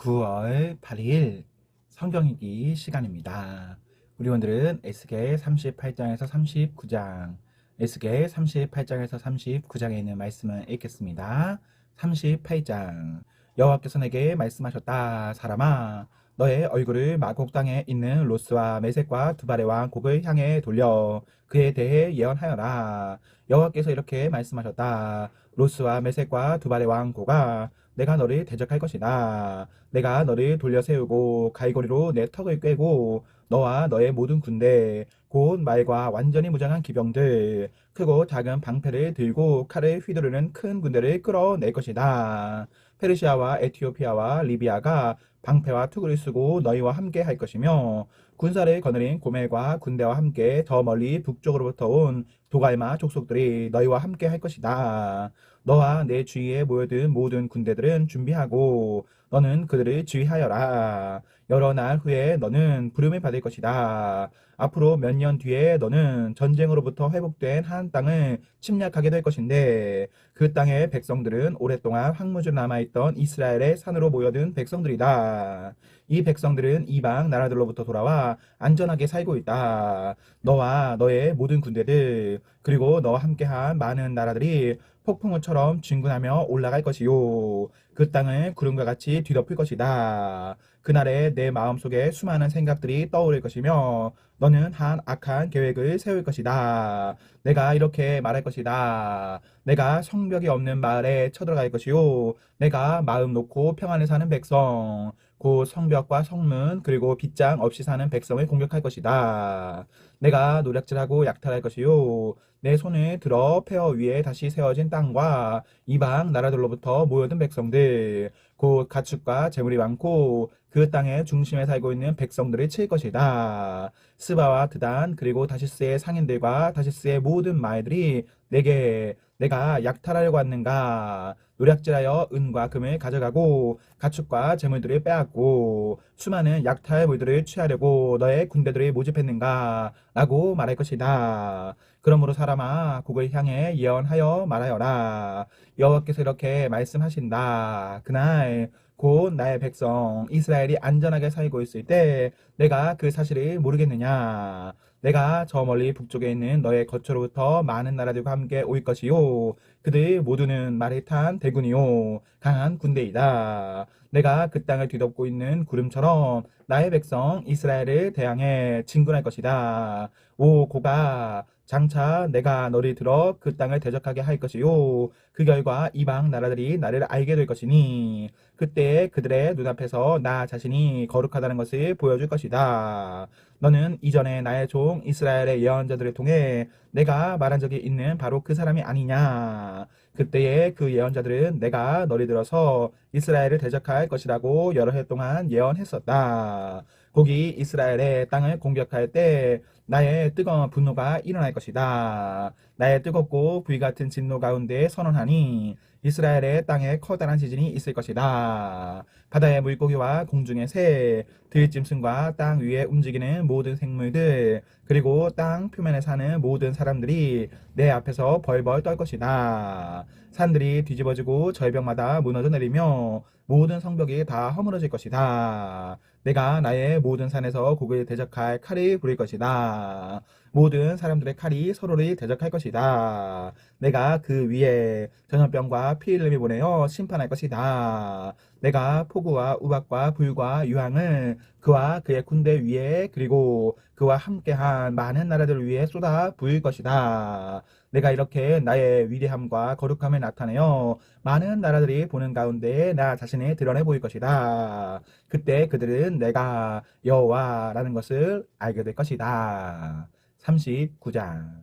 9월 8일 성경 읽기 시간입니다. 우리 오늘은 에스겔 38장에서 39장, 에스겔 38장에서 39장에 있는 말씀을 읽겠습니다. 38장. 여호와께서 내게 말씀하셨다. 사람아, 너의 얼굴을 마곡 땅에 있는 로스와 메섹과 두발의 왕 곡을 향해 돌려 그에 대해 예언하여라. 여호와께서 이렇게 말씀하셨다. 로스와 메섹과 두발의 왕 곡아, 내가 너를 대적할 것이다. 내가 너를 돌려 세우고 갈고리로 내 턱을 꿰고 너와 너의 모든 군대 곧 말과 완전히 무장한 기병들 크고 작은 방패를 들고 칼을 휘두르는 큰 군대를 끌어낼 것이다. 페르시아와 에티오피아와 리비아가 방패와 투구를 쓰고 너희와 함께 할 것이며 군사를 거느린 고멜과 군대와 함께 저 멀리 북쪽으로부터 온 도갈마 족속들이 너희와 함께 할 것이다. 너와 내 주위에 모여든 모든 군대들은 준비하고 너는 그들을 지휘하여라. 여러 날 후에 너는 부름을 받을 것이다. 앞으로 몇 년 뒤에 너는 전쟁으로부터 회복된 한 땅을 침략하게 될 것인데 그 땅의 백성들은 오랫동안 황무지로 남아있던 이스라엘의 산으로 모여든 백성들이다. 이 백성들은 이방 나라들로부터 돌아와 안전하게 살고 있다. 너와 너의 모든 군대들 그리고 너와 함께한 많은 나라들이 폭풍우처럼 진군하며 올라갈 것이요. 그 땅을 구름과 같이 뒤덮을 것이다. 그날에 내 마음속에 수많은 생각들이 떠오를 것이며 너는 한 악한 계획을 세울 것이다. 내가 이렇게 말할 것이다. 내가 성벽이 없는 마을에 쳐들어갈 것이요. 내가 마음 놓고 평안에 사는 백성, 곧 성벽과 성문 그리고 빗장 없이 사는 백성을 공격할 것이다. 내가 노략질하고 약탈할 것이요. 내 손을 들어 폐허 위에 다시 세워진 땅과 이방 나라들로부터 모여든 백성들, 곧 가축과 재물이 많고 그 땅의 중심에 살고 있는 백성들을 칠 것이다. 스바와 드단 그리고 다시스의 상인들과 다시스의 모든 마을들이 내가 약탈하려고 왔는가? 노략질하여 은과 금을 가져가고 가축과 재물들을 빼앗고 수많은 약탈물들을 취하려고 너의 군대들을 모집했는가? 라고 말할 것이다. 그러므로 사람아, 곡을 향해 예언하여 말하여라. 여호와께서 이렇게 말씀하신다. 그날 곧 나의 백성 이스라엘이 안전하게 살고 있을 때 내가 그 사실을 모르겠느냐? 내가 저 멀리 북쪽에 있는 너의 거처로부터 많은 나라들과 함께 올 것이요. 그들 모두는 말을 탄 대군이요. 강한 군대이다. 내가 그 땅을 뒤덮고 있는 구름처럼 나의 백성 이스라엘을 대항해 진군할 것이다. 오 고가 장차 내가 너를 들어 그 땅을 대적하게 할 것이요. 그 결과 이방 나라들이 나를 알게 될 것이니 그때 그들의 눈앞에서 나 자신이 거룩하다는 것을 보여줄 것이다. 너는 이전에 나의 종 이스라엘의 예언자들을 통해 내가 말한 적이 있는 바로 그 사람이 아니냐. 그때의 그 예언자들은 내가 너를 들어서 이스라엘을 대적할 것이라고 여러 해 동안 예언했었다. 거기 이스라엘의 땅을 공격할 때 나의 뜨거운 분노가 일어날 것이다. 나의 뜨겁고 불 같은 진노 가운데 선언하니 이스라엘의 땅에 커다란 지진이 있을 것이다. 바다의 물고기와 공중의 새, 들짐승과 땅 위에 움직이는 모든 생물들, 그리고 땅 표면에 사는 모든 사람들이 내 앞에서 벌벌 떨 것이다. 산들이 뒤집어지고 절벽마다 무너져 내리며 모든 성벽이 다 허물어질 것이다. 내가 나의 모든 산에서 곡을 대적할 칼을 부릴 것이다. 모든 사람들의 칼이 서로를 대적할 것이다. 내가 그 위에 전염병과 피흘름이 보내어 심판할 것이다. 내가 폭우와 우박과 불과 유황을 그와 그의 군대 위에 그리고 그와 함께한 많은 나라들 위에 쏟아 부을 것이다. 내가 이렇게 나의 위대함과 거룩함을 나타내어 많은 나라들이 보는 가운데 나 자신을 드러내 보일 것이다. 그때 그들은 내가 여호와라는 것을 알게 될 것이다. 39장.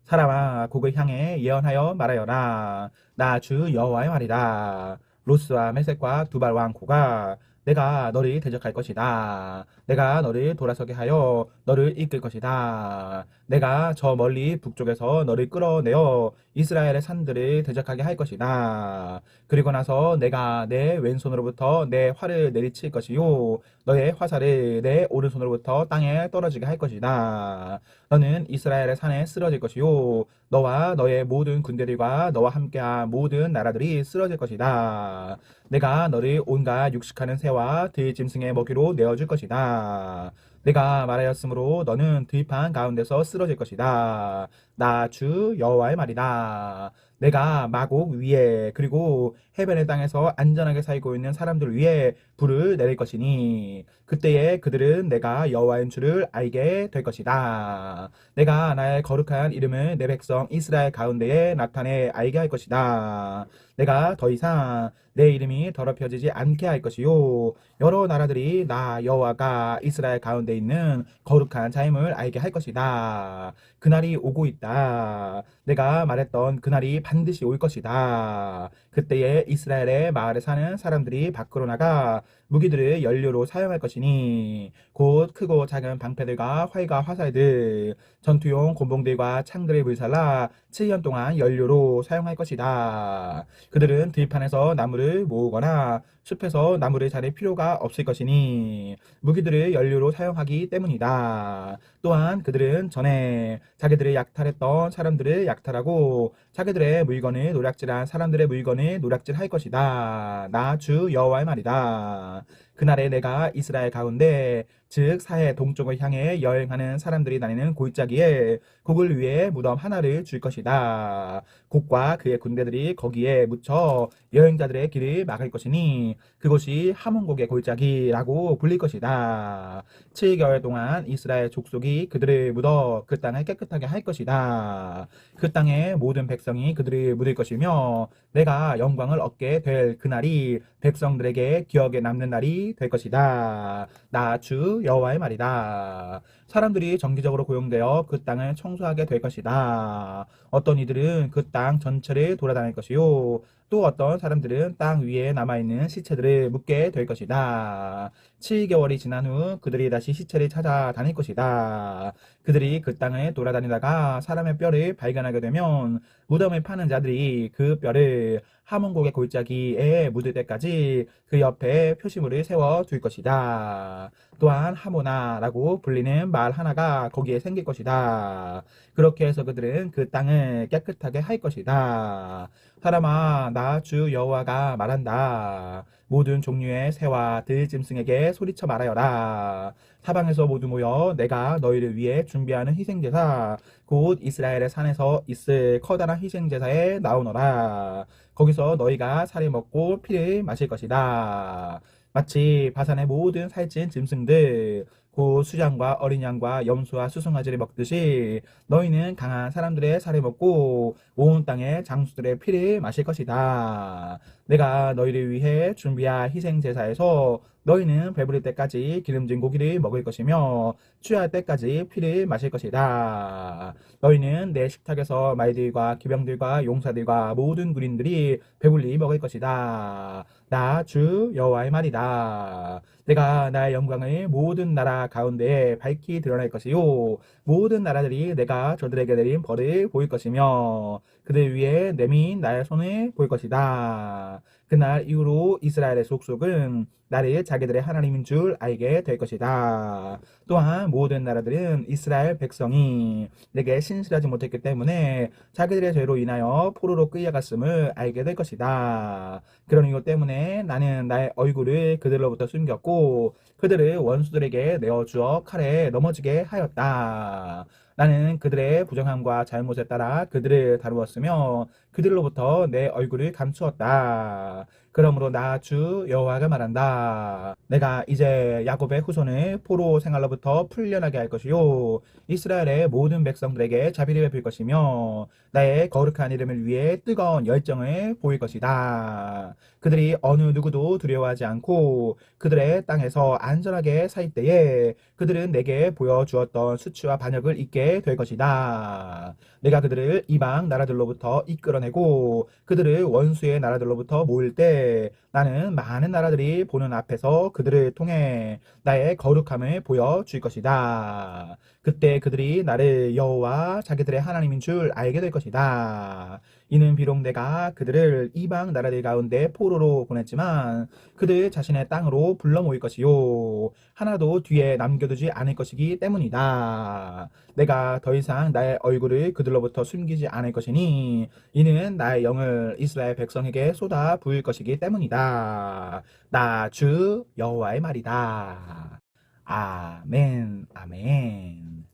사람아, 곡을 향해 예언하여 말하여라. 나 주 여호와의 말이다. 로스와 메섹과 두발 왕 고가 내가 너를 대적할 것이다. 내가 너를 돌아서게 하여 너를 이끌 것이다. 내가 저 멀리 북쪽에서 너를 끌어내어 이스라엘의 산들을 대적하게 할 것이다. 그리고 나서 내가 내 왼손으로부터 내 활을 내리칠 것이요 너의 화살을 내 오른손으로부터 땅에 떨어지게 할 것이다. 너는 이스라엘의 산에 쓰러질 것이요 너와 너의 모든 군대들과 너와 함께한 모든 나라들이 쓰러질 것이다. 내가 너를 온갖 육식하는 새와 들짐승의 먹이로 내어줄 것이다. 내가 말하였으므로 너는 들판 가운데서 쓰러질 것이다. 나 주 여호와의 말이다. 내가 마곡 위에 그리고 해변의 땅에서 안전하게 살고 있는 사람들 위에 불을 내릴 것이니 그때에 그들은 내가 여호와인 줄을 알게 될 것이다. 내가 나의 거룩한 이름을 내 백성 이스라엘 가운데에 나타내 알게 할 것이다. 내가 더 이상 내 이름이 더럽혀지지 않게 할 것이요 여러 나라들이 나 여호와가 이스라엘 가운데 있는 거룩한 자임을 알게 할 것이다. 그날이 오고 있다. 내가 말했던 그날이 반드시 올 것이다. 그때에 이스라엘의 마을에 사는 사람들이 밖으로 나가 무기들을 연료로 사용할 것이니 곧 크고 작은 방패들과 활과 화살들 전투용 곤봉들과 창들을 불살라 7년 동안 연료로 사용할 것이다. 그들은 들판에서 나무를 모으거나 숲에서 나무를 자를 필요가 없을 것이니 무기들을 연료로 사용하기 때문이다. 또한 그들은 전에 자기들을 약탈했던 사람들을 약탈하고 자기들의 물건을 노략질한 사람들의 물건을 노략질할 것이다. 나 주 여호와의 말이다. 그날에 내가 이스라엘 가운데 즉 사해 동쪽을 향해 여행하는 사람들이 다니는 골짜기에 곡을 위해 무덤 하나를 줄 것이다. 곡과 그의 군대들이 거기에 묻혀 여행자들의 길을 막을 것이니 그곳이 하몬곡의 골짜기라고 불릴 것이다. 7개월 동안 이스라엘 족속이 그들을 묻어 그 땅을 깨끗하게 할 것이다. 그 땅의 모든 백성이 그들을 묻을 것이며 내가 영광을 얻게 될 그날이 백성들에게 기억에 남는 날이 될 것이다. 나 주 여호와의 말이다. 사람들이 정기적으로 고용되어 그 땅을 청소하게 될 것이다. 어떤 이들은 그 땅 전체를 돌아다닐 것이요 또 어떤 사람들은 땅 위에 남아있는 시체들을 묻게 될 것이다. 7개월이 지난 후 그들이 다시 시체를 찾아 다닐 것이다. 그들이 그 땅을 돌아다니다가 사람의 뼈를 발견하게 되면 무덤을 파는 자들이 그 뼈를 하몬곡의 골짜기에 묻을 때까지 그 옆에 표시물을 세워 둘 것이다. 또한 하모나라고 불리는 마을 하나가 거기에 생길 것이다. 그렇게 해서 그들은 그 땅을 깨끗하게 할 것이다. 사람아, 나 주 여호와가 말한다. 모든 종류의 새와 들짐승에게 소리쳐 말하여라. 사방에서 모두 모여 내가 너희를 위해 준비하는 희생제사 곧 이스라엘의 산에서 있을 커다란 희생제사에 나오너라. 거기서 너희가 살을 먹고 피를 마실 것이다. 마치 바산의 모든 살찐 짐승들 곧 수장과 어린 양과 염소와 수송아지를 먹듯이 너희는 강한 사람들의 살을 먹고 온 땅의 장수들의 피를 마실 것이다. 내가 너희를 위해 준비한 희생 제사에서 너희는 배부를 때까지 기름진 고기를 먹을 것이며 취할 때까지 피를 마실 것이다. 너희는 내 식탁에서 말들과 기병들과 용사들과 모든 군인들이 배불리 먹을 것이다. 나 주 여호와의 말이다. 내가 나의 영광을 모든 나라 가운데에 밝히 드러낼 것이요 모든 나라들이 내가 저들에게 내린 벌을 보일 것이며 그들 위에 내민 나의 손을 볼 것이다. 그날 이후로 이스라엘의 족속은 나를 자기들의 하나님인 줄 알게 될 것이다. 또한 모든 나라들은 이스라엘 백성이 내게 신실하지 못했기 때문에 자기들의 죄로 인하여 포로로 끌려갔음을 알게 될 것이다. 그런 이유 때문에 나는 나의 얼굴을 그들로부터 숨겼고 그들을 원수들에게 내어주어 칼에 넘어지게 하였다. 나는 그들의 부정함과 잘못에 따라 그들을 다루었으며 그들로부터 내 얼굴을 감추었다. 그러므로 나 주 여호와가 말한다. 내가 이제 야곱의 후손을 포로 생활로부터 풀려나게 할 것이요 이스라엘의 모든 백성들에게 자비를 베풀 것이며 나의 거룩한 이름을 위해 뜨거운 열정을 보일 것이다. 그들이 어느 누구도 두려워하지 않고 그들의 땅에서 안전하게 살 때에 그들은 내게 보여주었던 수치와 반역을 잊게 될 것이다. 내가 그들을 이방 나라들로부터 이끌어내고 그들을 원수의 나라들로부터 모을 때 그때 나는 많은 나라들이 보는 앞에서 그들을 통해 나의 거룩함을 보여줄 것이다. 그때 그들이 나를 여호와 자기들의 하나님인 줄 알게 될 것이다. 이는 비록 내가 그들을 이방 나라들 가운데 포로로 보냈지만 그들 자신의 땅으로 불러 모일 것이요 하나도 뒤에 남겨두지 않을 것이기 때문이다. 내가 더 이상 나의 얼굴을 그들로부터 숨기지 않을 것이니 이는 나의 영을 이스라엘 백성에게 쏟아 부을 것이기 때문이다. 나 주 여호와의 말이다. 아멘, 아멘.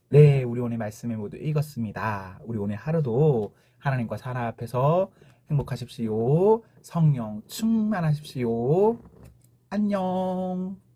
네, 우리 오늘 말씀을 모두 읽었습니다. 우리 오늘 하루도 하나님과 사람 앞에서 행복하십시오. 성령 충만하십시오. 안녕.